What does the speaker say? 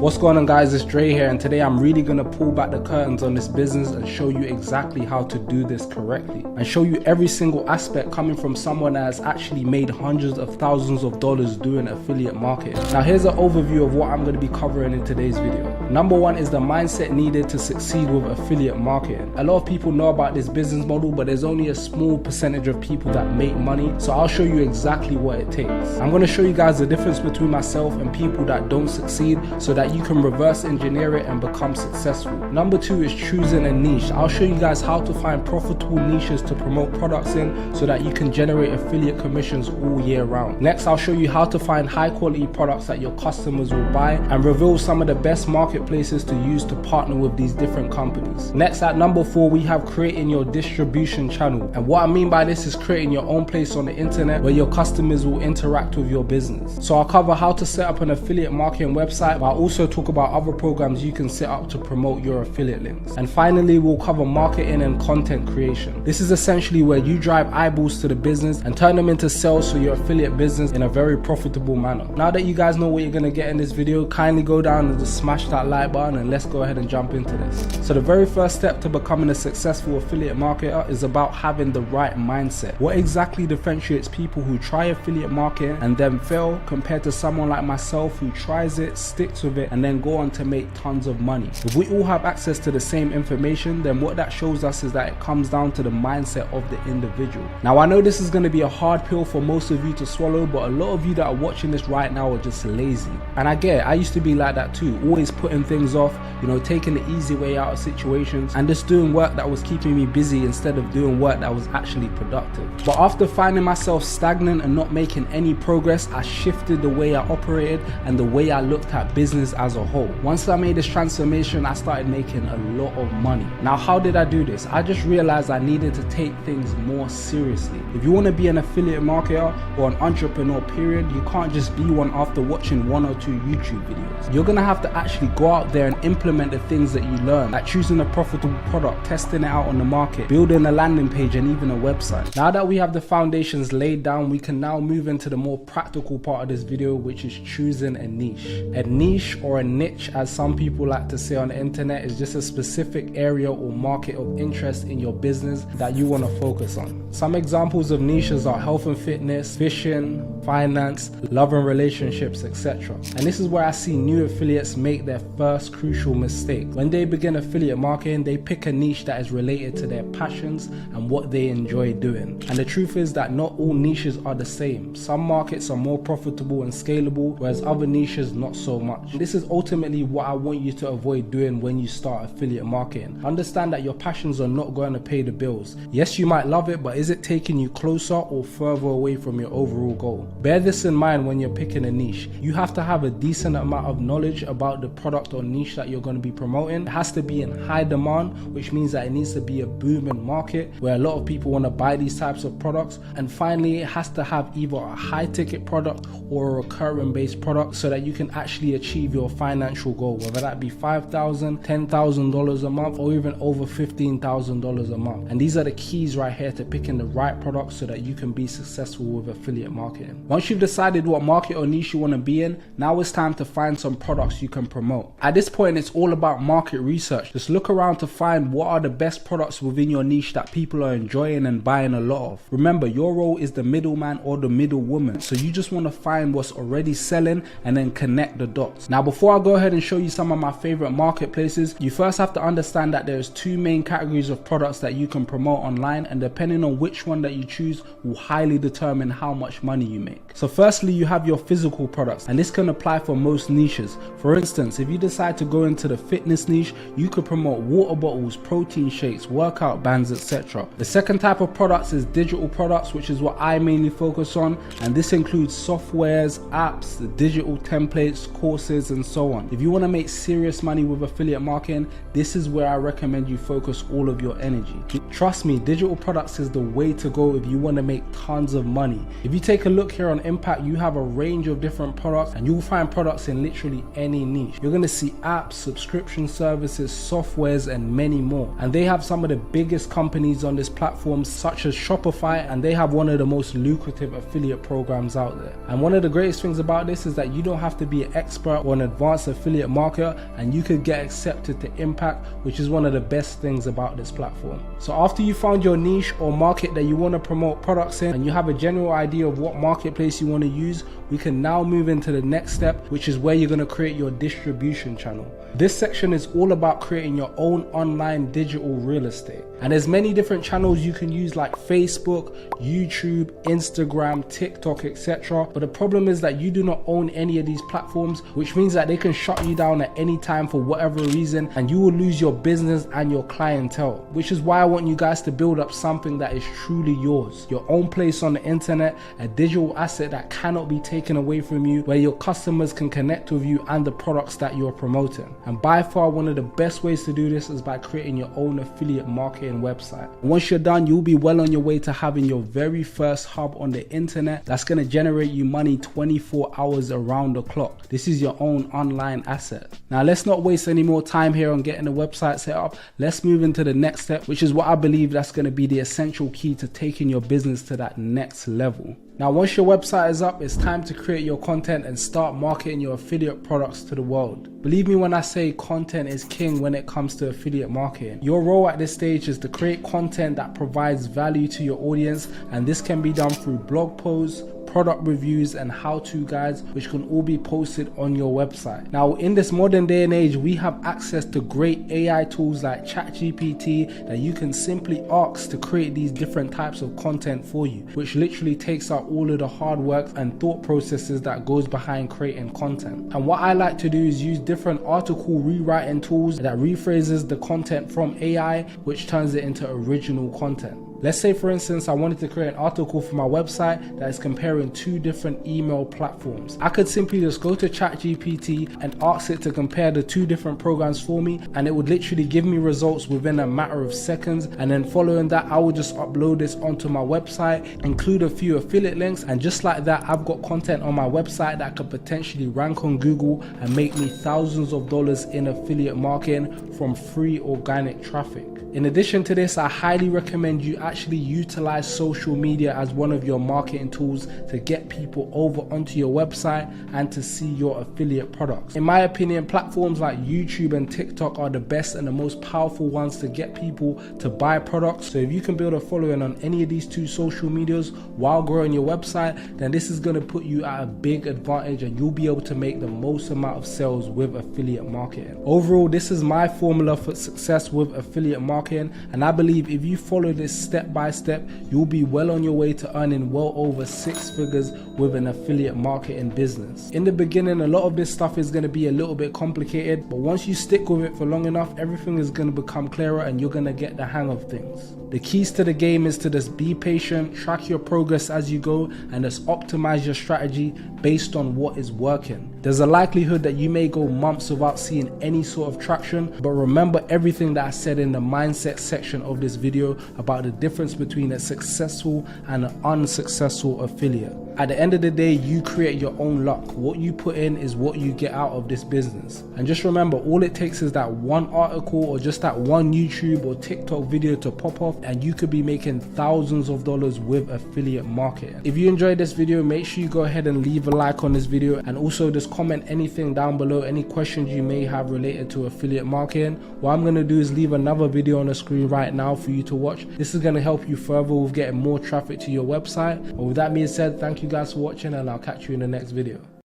What's going on, guys? It's Dre here, and today I'm really going to pull back the curtains on this business and show you exactly how to do this correctly and show you every single aspect coming from someone that has actually made hundreds of thousands of dollars doing affiliate marketing. Now here's an overview of what I'm going to be covering in today's video. Number one is the mindset needed to succeed with affiliate marketing. A lot of people know about this business model, but there's only a small percentage of people that make money, so I'll show you exactly what it takes. I'm going to show you guys the difference between myself and people that don't succeed so that you can reverse engineer it and become successful. Number two is choosing a niche. I'll show you guys how to find profitable niches to promote products in so that you can generate affiliate commissions all year round. Next, I'll show you how to find high quality products that your customers will buy and reveal some of the best marketplaces to use to partner with these different companies. Next, at number four, we have creating your distribution channel. And what I mean by this is creating your own place on the internet where your customers will interact with your business. So I'll cover how to set up an affiliate marketing website, but I'll also talk about other programs you can set up to promote your affiliate links. And finally, we'll cover marketing and content creation. This is essentially where you drive eyeballs to the business and turn them into sales for your affiliate business in a very profitable manner. Now that you guys know what you're going to get in this video, kindly go down and just smash that like button and let's go ahead and jump into this. So the very first step to becoming a successful affiliate marketer is about having the right mindset. What exactly differentiates people who try affiliate marketing and then fail compared to someone like myself who tries it, sticks with it, and then go on to make tons of money? If we all have access to the same information, then what that shows us is that it comes down to the mindset of the individual. Now I know this is going to be a hard pill for most of you to swallow, but a lot of you that are watching this right now are just lazy. And I get it, I used to be like that too, always putting things off, taking the easy way out of situations and just doing work that was keeping me busy instead of doing work that was actually productive. But after finding myself stagnant and not making any progress, I shifted the way I operated and the way I looked at business as a whole. Once I made this transformation, I started making a lot of money. Now, how did I do this? I just realized I needed to take things more seriously. If you want to be an affiliate marketer or an entrepreneur period, you can't just be one after watching one or two YouTube videos. You're gonna have to actually go out there and implement the things that you learn, like choosing a profitable product, testing it out on the market, building a landing page and even a website. Now that we have the foundations laid down, we can now move into the more practical part of this video, which is choosing a niche. A niche, or a niche as some people like to say on the internet, is just a specific area or market of interest in your business that you want to focus on. Some examples of niches are health and fitness, fishing, finance, love and relationships, etc. And this is where I see new affiliates make their first crucial mistake. When they begin affiliate marketing, they pick a niche that is related to their passions and what they enjoy doing. And the truth is that not all niches are the same. Some markets are more profitable and scalable, whereas other niches not so much. This is ultimately what I want you to avoid doing when you start affiliate marketing. Understand that your passions are not going to pay the bills. Yes, you might love it, but is it taking you closer or further away from your overall goal? Bear this in mind when you're picking a niche. You have to have a decent amount of knowledge about the product or niche that you're going to be promoting. It has to be in high demand, which means that it needs to be a booming market where a lot of people want to buy these types of products. And finally, it has to have either a high ticket product or a recurring based product so that you can actually achieve your financial goal, whether that be $5,000, $10,000 a month, or even over $15,000 a month. And these are the keys right here to picking the right product so that you can be successful with affiliate marketing. Once you've decided what market or niche you want to be in, now it's time to find some products you can promote. At this point, it's all about market research. Just look around to find what are the best products within your niche that people are enjoying and buying a lot of. Remember, your role is the middleman or the middlewoman, so you just want to find what's already selling and then connect the dots. Now, before I go ahead and show you some of my favorite marketplaces, you first have to understand that there's two main categories of products that you can promote online, and depending on which one that you choose will highly determine how much money you make. So firstly, you have your physical products, and this can apply for most niches. For instance, if you decide to go into the fitness niche, you could promote water bottles, protein shakes, workout bands, etc. The second type of products is digital products, which is what I mainly focus on, and this includes softwares, apps, digital templates, courses, and so on. If you want to make serious money with affiliate marketing, this is where I recommend you focus all of your energy. Trust me, digital products is the way to go if you want to make tons of money. If you take a look here here on Impact, you have a range of different products, and you'll find products in literally any niche. You're going to see apps, subscription services, softwares, and many more. And they have some of the biggest companies on this platform, such as Shopify, and they have one of the most lucrative affiliate programs out there. And one of the greatest things about this is that you don't have to be an expert or an advanced affiliate marketer, and you could get accepted to Impact, which is one of the best things about this platform. So after you found your niche or market that you want to promote products in, and you have a general idea of what marketplace you want to use, we can now move into the next step, which is where you're going to create your distribution channel. This section is all about creating your own online digital real estate. And there's many different channels you can use, like Facebook, YouTube, Instagram, TikTok, etc. But the problem is that you do not own any of these platforms, which means that they can shut you down at any time for whatever reason, and you will lose your business and your clientele, which is why I want you guys to build up something that is truly yours, your own place on the internet, a digital asset that cannot be taken away from you, where your customers can connect with you and the products that you're promoting. And by far, one of the best ways to do this is by creating your own affiliate marketing website. Once you're done, you'll be well on your way to having your very first hub on the internet that's going to generate you money 24 hours around the clock. This is your own online asset. Now let's not waste any more time here on getting the website set up. Let's move into the next step, which is what I believe that's going to be the essential key to taking your business to that next level. Now, once your website is up, it's time to create your content and start marketing your affiliate products to the world. Believe me when I say content is king when it comes to affiliate marketing. Your role at this stage is to create content that provides value to your audience, and this can be done through blog posts, product reviews, and how-to guides, which can all be posted on your website. Now, in this modern day and age, we have access to great AI tools like ChatGPT that you can simply ask to create these different types of content for you, which literally takes out all of the hard work and thought processes that goes behind creating content. And what I like to do is use different article rewriting tools that rephrases the content from AI, which turns it into original content. Let's say, for instance, I wanted to create an article for my website that is comparing two different email platforms. I could simply just go to ChatGPT and ask it to compare the two different programs for me, and it would literally give me results within a matter of seconds. And then following that, I would just upload this onto my website, include a few affiliate links, and just like that, I've got content on my website that could potentially rank on Google and make me thousands of dollars in affiliate marketing from free organic traffic. In addition to this, I highly recommend you actually utilize social media as one of your marketing tools to get people over onto your website and to see your affiliate products. In my opinion, platforms like YouTube and TikTok are the best and the most powerful ones to get people to buy products. So if you can build a following on any of these two social medias while growing your website, then this is going to put you at a big advantage, and you'll be able to make the most amount of sales with affiliate marketing. Overall, this is my formula for success with affiliate marketing, and I believe if you follow this step by step, you'll be well on your way to earning well over 6 figures with an affiliate marketing business. In the beginning, a lot of this stuff is going to be a little bit complicated, but once you stick with it for long enough, everything is going to become clearer and you're going to get the hang of things. The keys to the game is to just be patient, track your progress as you go, and just optimize your strategy based on what is working. There's a likelihood that you may go months without seeing any sort of traction, but remember everything that I said in the mindset section of this video about the difference between a successful and an unsuccessful affiliate. At the end of the day, you create your own luck. What you put in is what you get out of this business. And just remember, all it takes is that one article or just that one YouTube or TikTok video to pop off, and you could be making thousands of dollars with affiliate marketing. If you enjoyed this video, make sure you go ahead and leave a like on this video, and also just comment anything down below, any questions you may have related to affiliate marketing. What I'm going to do is leave another video on the screen right now for you to watch. This is going to help you further with getting more traffic to your website. And with that being said, thank you guys for watching, and I'll catch you in the next video.